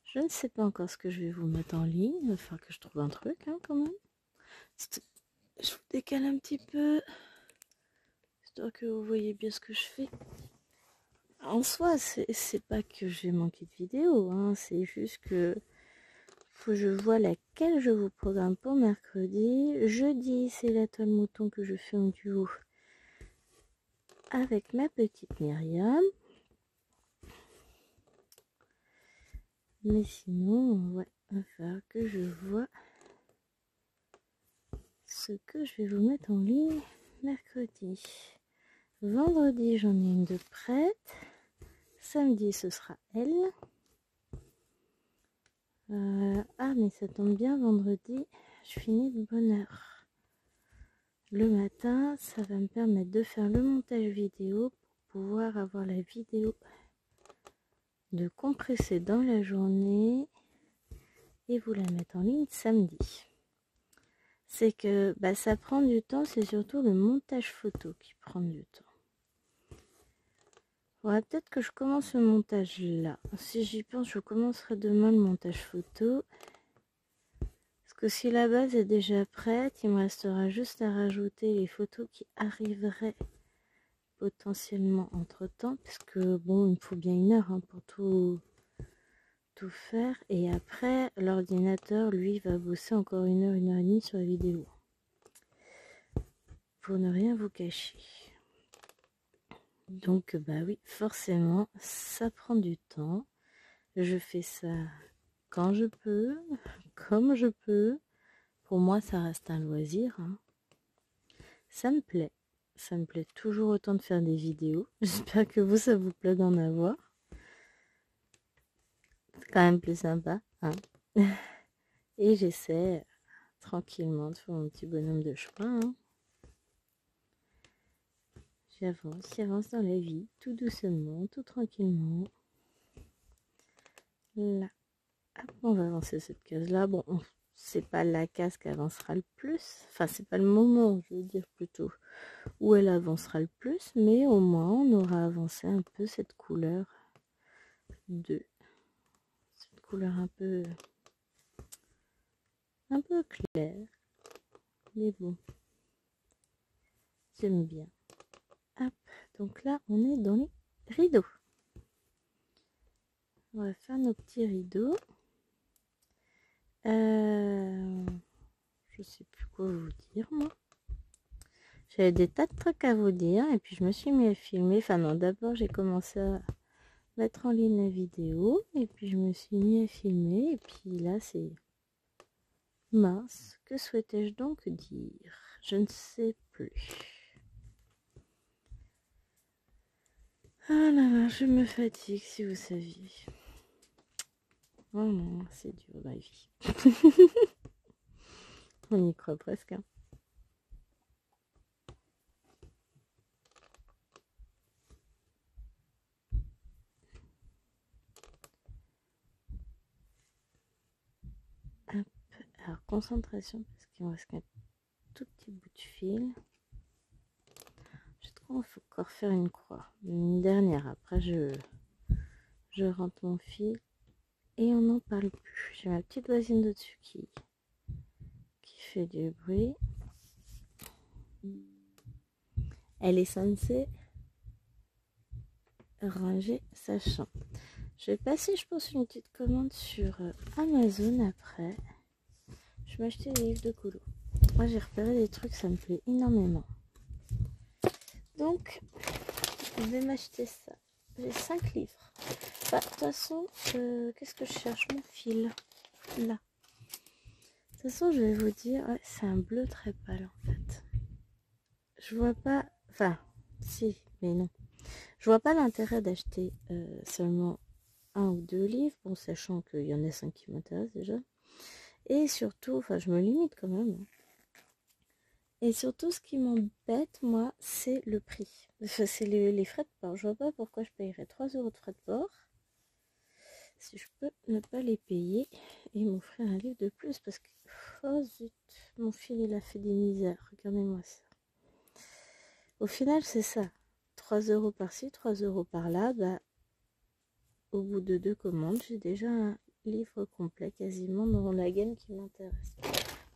Speaker 1: je ne sais pas encore ce que je vais vous mettre en ligne. Il va falloir que je trouve un truc quand même. Je vous décale un petit peu. Histoire que vous voyez bien ce que je fais. En soi, c'est pas que j'ai manqué de vidéo. C'est juste que faut que je vois laquelle je vous programme pour mercredi. Jeudi, c'est la toile mouton que je fais en duo avec ma petite Myriam. Mais sinon, ouais, il va falloir que je vois ce que je vais vous mettre en ligne mercredi. Vendredi, j'en ai une de prête. Samedi, ce sera elle. Mais ça tombe bien, vendredi, je finis de bonne heure. Le matin, ça va me permettre de faire le montage vidéo pour pouvoir avoir la vidéo de compresser dans la journée et vous la mettre en ligne samedi. C'est que ça prend du temps, c'est surtout le montage photo qui prend du temps. Ouais, peut-être que je commence le montage là. Si j'y pense, je commencerai demain le montage photo. Parce que si la base est déjà prête, il me restera juste à rajouter les photos qui arriveraient potentiellement entre temps, parce que bon, il me faut bien 1 heure hein, pour tout faire. Et après, l'ordinateur, lui, va bosser encore 1 heure, 1 heure et demie sur la vidéo. Pour ne rien vous cacher. Donc, bah oui, forcément, ça prend du temps. Je fais ça quand je peux, comme je peux. Pour moi, ça reste un loisir. Hein. Ça me plaît. Ça me plaît toujours autant de faire des vidéos. J'espère que vous, ça vous plaît d'en avoir. C'est quand même plus sympa. Hein. Et j'essaie tranquillement de faire mon petit bonhomme de chemin. Hein. J'avance dans la vie, tout doucement, tout tranquillement. Là. Hop, on va avancer cette case-là. Bon, c'est pas la case qui avancera le plus. Enfin, c'est pas le moment, je veux dire plutôt, où elle avancera le plus. Mais au moins, on aura avancé un peu cette couleur cette couleur un peu claire. Mais bon, j'aime bien. Hop, donc là, on est dans les rideaux. On va faire nos petits rideaux. Je sais plus quoi vous dire, moi. J'avais des tas de trucs à vous dire et puis je me suis mis à filmer. Enfin non, d'abord j'ai commencé à mettre en ligne la vidéo et puis je me suis mis à filmer et puis là c'est mince. Que souhaitais-je donc dire? Je ne sais plus. Ah là là, je me fatigue si vous saviez. Oh non, c'est dur la vie. On y croit presque. Hein. Hop. Alors concentration parce qu'il me reste qu'un tout petit bout de fil. Je trouve qu'il faut encore faire une croix. Une dernière. Après je rentre mon fil et on n'en parle plus. J'ai ma petite voisine de dessus qui fait du bruit. Elle est censée ranger sa chambre. Je vais passer, je pense, une petite commande sur Amazon après. Je vais m'acheter des livres de colo. Moi, j'ai repéré des trucs, ça me plaît énormément. Donc, je vais m'acheter ça. J'ai 5 livres. Bah, de toute façon, qu'est-ce que je cherche? Mon fil. Là. De toute façon, je vais vous dire, ouais, c'est un bleu très pâle en fait. Je vois pas, enfin, si, mais non. Je vois pas l'intérêt d'acheter seulement 1 ou 2 livres, bon, sachant qu'il y en a 5 qui m'intéressent déjà. Et surtout, enfin, je me limite quand même. Et surtout, ce qui m'embête, moi, c'est le prix. Enfin, c'est les frais de port. Je vois pas pourquoi je payerais 3 € de frais de port si je peux ne pas les payer et m'offrir un livre de plus. Parce que, oh zut, mon fil, il a fait des misères. Regardez-moi ça. Au final, c'est ça. 3 € par-ci, 3 € par-là. Bah, au bout de 2 commandes, j'ai déjà un livre complet quasiment dans la gamme qui m'intéresse.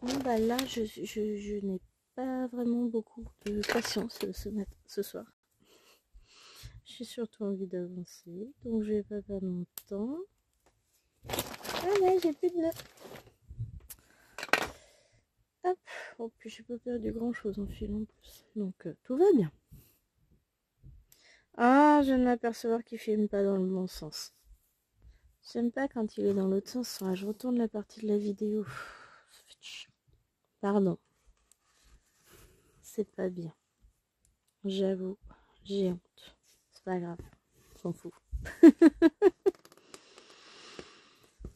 Speaker 1: Bon, bah là, je n'ai pas vraiment beaucoup de patience ce soir. J'ai surtout envie d'avancer, donc je vais pas perdre mon temps. Ah là, j'ai plus de nœuds. Hop, oh, puis j'ai pas perdu grand chose en fil en plus, donc tout va bien. Ah, je viens de m'apercevoir qu'il filme pas dans le bon sens. J'aime pas quand il est dans l'autre sens. Je retourne la partie de la vidéo. Pardon. C'est pas bien. J'avoue, j'ai honte. C'est pas grave, on s'en fout.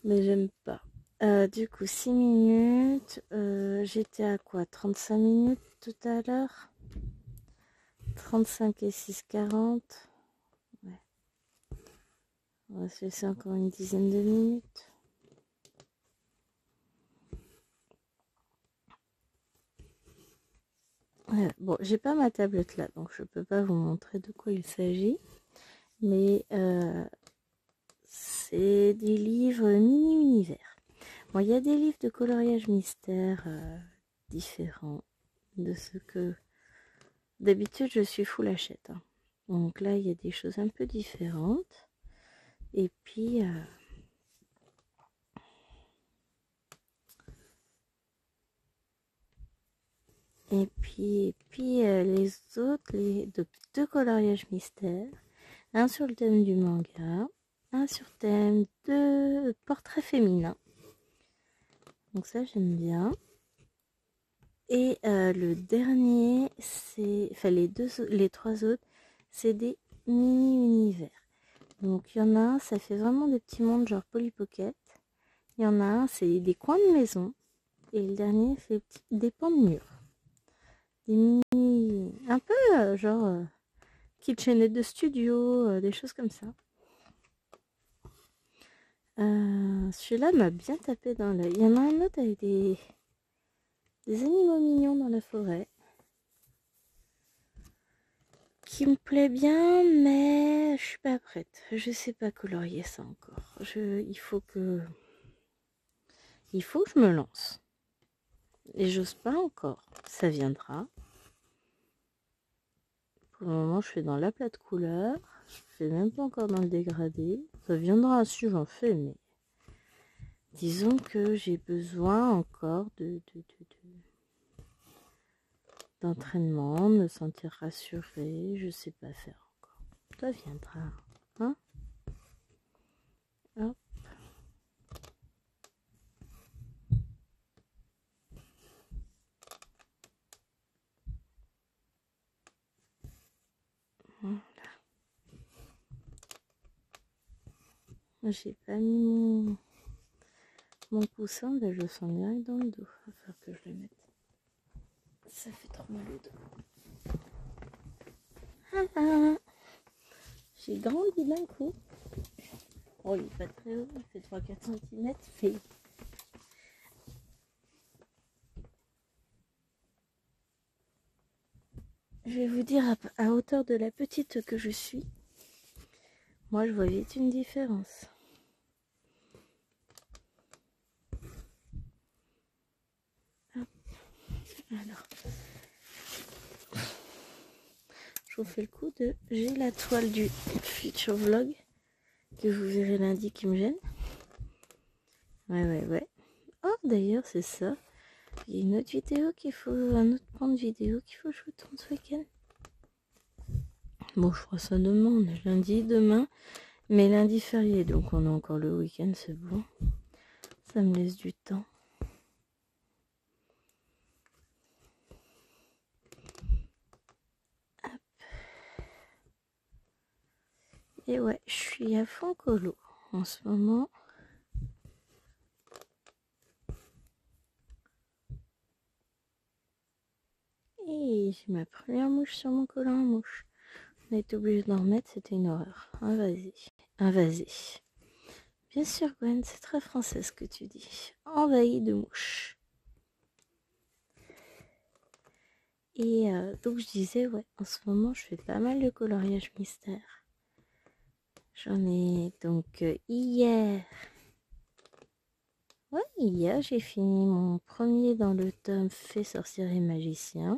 Speaker 1: Mais j'aime pas. Du coup, 6 minutes. J'étais à quoi? 35 minutes tout à l'heure. 35 et 6, 40. Ouais. On va se laisser encore une dizaine de minutes. Bon, j'ai pas ma tablette là, donc je peux pas vous montrer de quoi il s'agit. Mais c'est des livres mini-univers. Bon, il y a des livres de coloriage mystère différents de ce que... D'habitude, je suis full achète. Hein. Donc là, il y a des choses un peu différentes. Et puis... les autres, deux coloriages mystères. Un sur le thème du manga, un sur le thème de portrait féminin. Donc ça, j'aime bien. Et le dernier, enfin les trois autres, c'est des mini-univers. Donc il y en a un, ça fait vraiment des petits mondes genre Polly Pocket. Il y en a un, c'est des coins de maison. Et le dernier, c'est des pans de mur. Des mini... Un peu genre kitchenette de studio, des choses comme ça. Celui-là m'a bien tapé dans l'œil. Il y en a un autre avec des animaux mignons dans la forêt. Qui me plaît bien, mais je suis pas prête. Je sais pas colorier ça encore. Il faut que je me lance. Et j'ose pas encore. Ça viendra. Pour le moment, je fais dans l'aplat de couleurs. Je fais même pas encore dans le dégradé. Ça viendra si j'en fais, mais disons que j'ai besoin encore d'entraînement, de me sentir rassurée. Je sais pas faire encore. Ça viendra. Hein? Hop. Voilà. J'ai pas mis mon coussin, ben je le sens direct dans le dos. Il va falloir que je le mette. Ça fait trop mal au dos. Ah, j'ai grandi d'un coup. Oh, il est pas très haut, il fait 3-4 cm. Mais... je vais vous dire à hauteur de la petite que je suis. Moi, je vois vite une différence. Hop. Alors, je vous fais le coup de... j'ai la toile du futur vlog que vous verrez lundi qui me gêne. Ouais. Oh, d'ailleurs, c'est ça. Il y a une autre vidéo un autre plan de vidéo qu'il faut que je vous tourne ce week-end. Bon, je ferai ça demain, on est lundi, demain. Mais lundi férié, donc on a encore le week-end, c'est bon. Ça me laisse du temps. Hop. Et ouais, je suis à fond colo en ce moment. Et j'ai ma première mouche sur mon collant à mouche. On a été obligé d'en remettre, c'était une horreur. Invasé. Bien sûr, Gwen, c'est très français ce que tu dis. Envahi de mouches. Et donc je disais, ouais, en ce moment, je fais pas mal de coloriage mystère. J'en ai donc hier. Ouais, hier, j'ai fini mon premier dans le tome Fée, sorcière et magicien.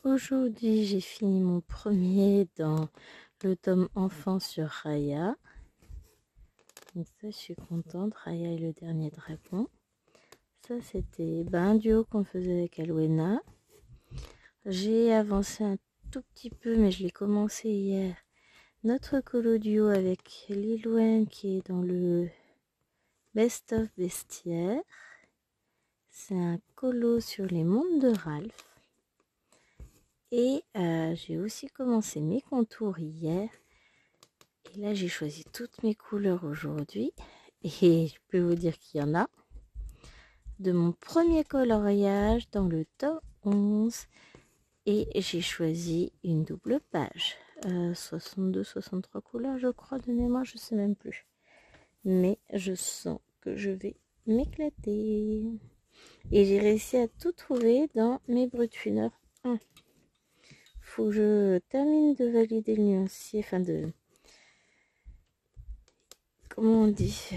Speaker 1: Aujourd'hui, j'ai fini mon premier dans le tome enfant sur Raya. Donc ça, je suis contente. Raya est le dernier dragon. Ça, c'était un duo qu'on faisait avec Alwena. J'ai avancé un tout petit peu, mais je l'ai commencé hier. Notre colo duo avec Lilouen qui est dans le Best of Bestiaire. C'est un colo sur les mondes de Ralph. Et j'ai aussi commencé mes contours hier. Et là, j'ai choisi toutes mes couleurs aujourd'hui. Et je peux vous dire qu'il y en a. De mon premier coloriage dans le tome 11. Et j'ai choisi une double page. 62-63 couleurs, je crois, de mémoire, je sais même plus. Mais je sens que je vais m'éclater. Et j'ai réussi à tout trouver dans mes Brutfunner 1. Faut que je termine de valider le nuancier, enfin de... comment on dit,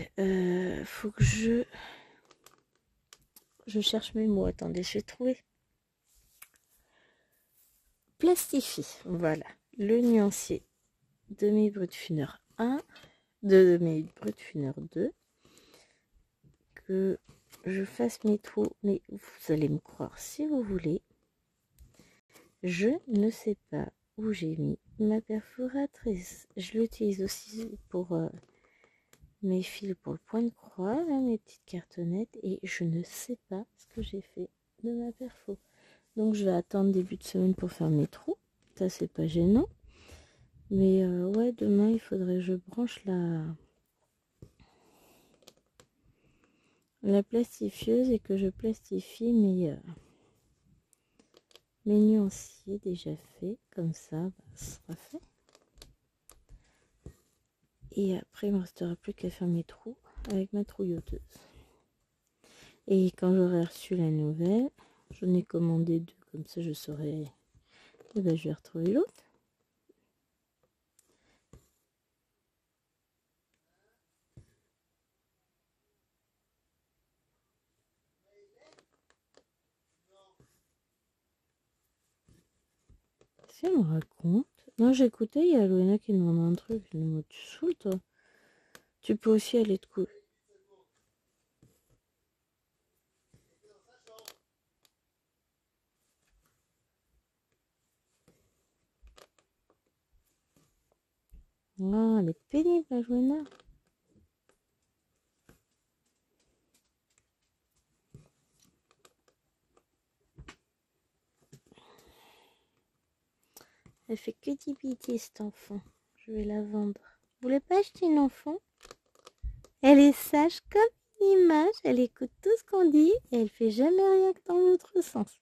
Speaker 1: faut que je cherche mes mots. Attendez, je vais trouver plastifie. Voilà, le nuancier de mes Brutfuner 1, de mes Brutfuner 2, que je fasse mes trous, mais vous allez me croire si vous voulez, je ne sais pas où j'ai mis ma perforatrice. Je l'utilise aussi pour mes fils pour le point de croix, là, mes petites cartonnettes, et je ne sais pas ce que j'ai fait de ma perfo. Donc je vais attendre début de semaine pour faire mes trous, ça c'est pas gênant. Mais ouais, demain il faudrait que je branche la plastifieuse et que je plastifie mes nuanciers déjà faits, comme ça, bah, ce sera fait. Et après il ne me restera plus qu'à faire mes trous avec ma trouilleuse. Et quand j'aurai reçu la nouvelle, j'en ai commandé 2, comme ça je saurai, et ben je vais retrouver l'autre. Si elle me raconte. Non, j'écoutais, il y a Loena qui demande un truc. Je dis, moi, tu saoules, toi. Tu peux aussi aller te coucher. Ah, elle est pénible, la Loena. Elle fait que des bêtises, cet enfant. Je vais la vendre. Vous voulez pas acheter une enfant? Elle est sage comme une image. Elle écoute tout ce qu'on dit et elle fait jamais rien que dans l'autre sens.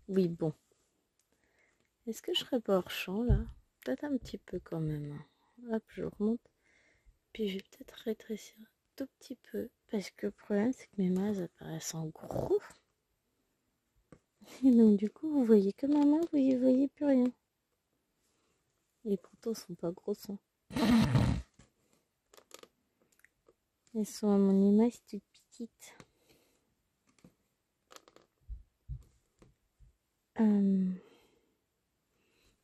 Speaker 1: Oui, bon. Est-ce que je serais pas hors champ, là? Peut-être un petit peu quand même. Hop, je remonte. Puis je vais peut-être rétrécir un tout petit peu. Parce que le problème, c'est que mes mains apparaissent en gros. Et donc du coup, vous voyez que ma main, vous y voyez plus rien. Et pourtant, elles sont pas grosses. Hein. Elles sont à mon image toutes petites.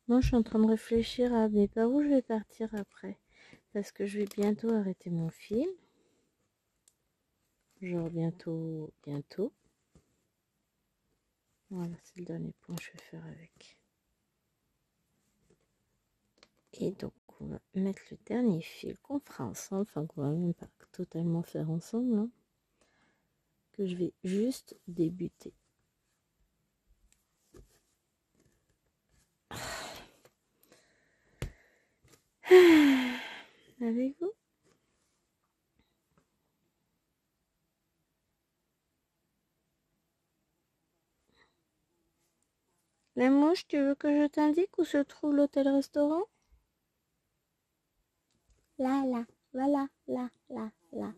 Speaker 1: Moi, je suis en train de réfléchir à mais par où je vais partir après. Parce que je vais bientôt arrêter mon film. Genre bientôt. Voilà, c'est le dernier point que je vais faire avec. Et donc, on va mettre le dernier fil qu'on fera ensemble. Enfin, qu'on va même pas totalement faire ensemble. Hein, que je vais juste débuter. Avec vous. La mouche, tu veux que je t'indique où se trouve l'hôtel-restaurant? Là, là, voilà, là, là, là.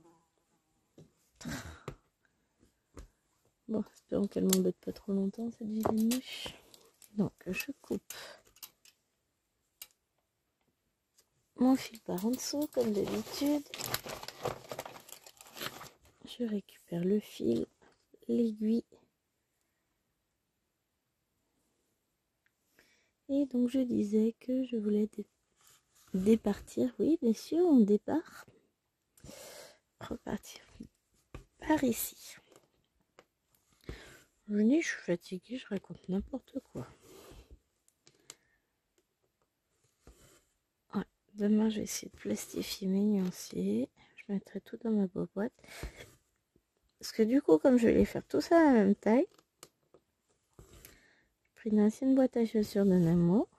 Speaker 1: Bon, espérons qu'elle m'embête pas trop longtemps, cette vilaine mouche. Donc, je coupe mon fil par en dessous, comme d'habitude. Je récupère le fil, l'aiguille. Et donc, je disais que je voulais départir. Oui, bien sûr, on départ. Repartir par ici. Je dis, je suis fatiguée, je raconte n'importe quoi. Ouais, demain, je vais essayer de plastifier mes nuanciers. Je mettrai tout dans ma boîte. Parce que du coup, comme je vais les faire tout ça à la même taille, j'ai pris une ancienne boîte à chaussures de Namo.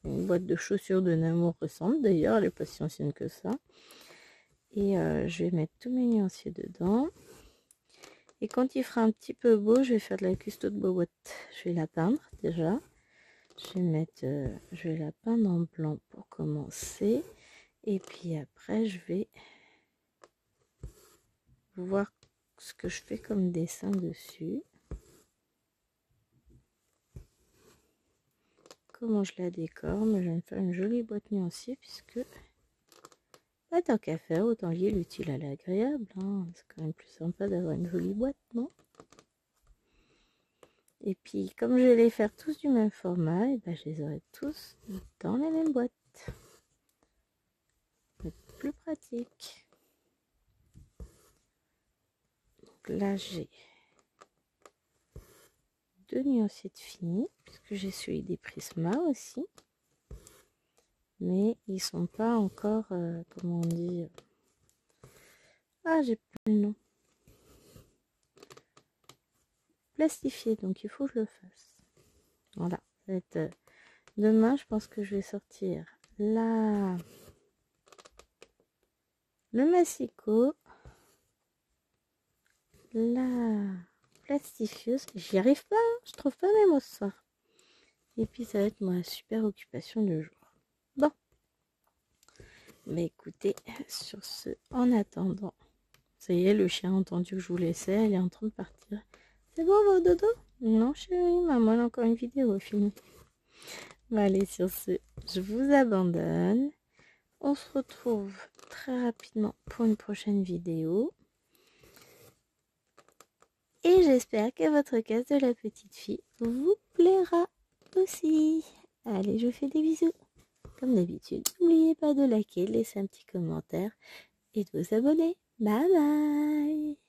Speaker 1: Une boîte de chaussures de Namo récente d'ailleurs, elle est pas si ancienne que ça. Et je vais mettre tous mes nuanciers dedans. Et quand il fera un petit peu beau, je vais faire de la custo de boîte. Je vais la peindre déjà. Je vais la peindre en blanc pour commencer. Et puis après, je vais voir ce que je fais comme dessin dessus. Comment je la décore, mais je vais me faire une jolie boîte nuancier puisque pas tant qu'à faire, autant lier l'utile à l'agréable. Hein. C'est quand même plus sympa d'avoir une jolie boîte, non? Et puis, comme je vais les faire tous du même format, et ben, je les aurai tous dans les mêmes boîtes. C'est plus pratique. Donc là, j'ai 2 nuanciers de fini, puisque j'ai celui des Prisma aussi. Mais ils sont pas encore, comment on dit... Ah, j'ai plus le nom. Plastifié, donc il faut que je le fasse. Voilà, ça va être... demain, je pense que je vais sortir là le massicot, la plastifieuse. J'y arrive pas, hein, je trouve pas mes mots ce soir. Et puis ça va être ma super occupation du jour. Bon, mais écoutez, sur ce, en attendant, ça y est, le chien a entendu que je vous laissais, elle est en train de partir. C'est bon, vos dodo? Non, chérie, maman a encore une vidéo à filmer. Bon, allez, sur ce, je vous abandonne. On se retrouve très rapidement pour une prochaine vidéo. Et j'espère que votre case de la petite fille vous plaira aussi. Allez, je vous fais des bisous. Comme d'habitude, n'oubliez pas de liker, de laisser un petit commentaire et de vous abonner. Bye bye!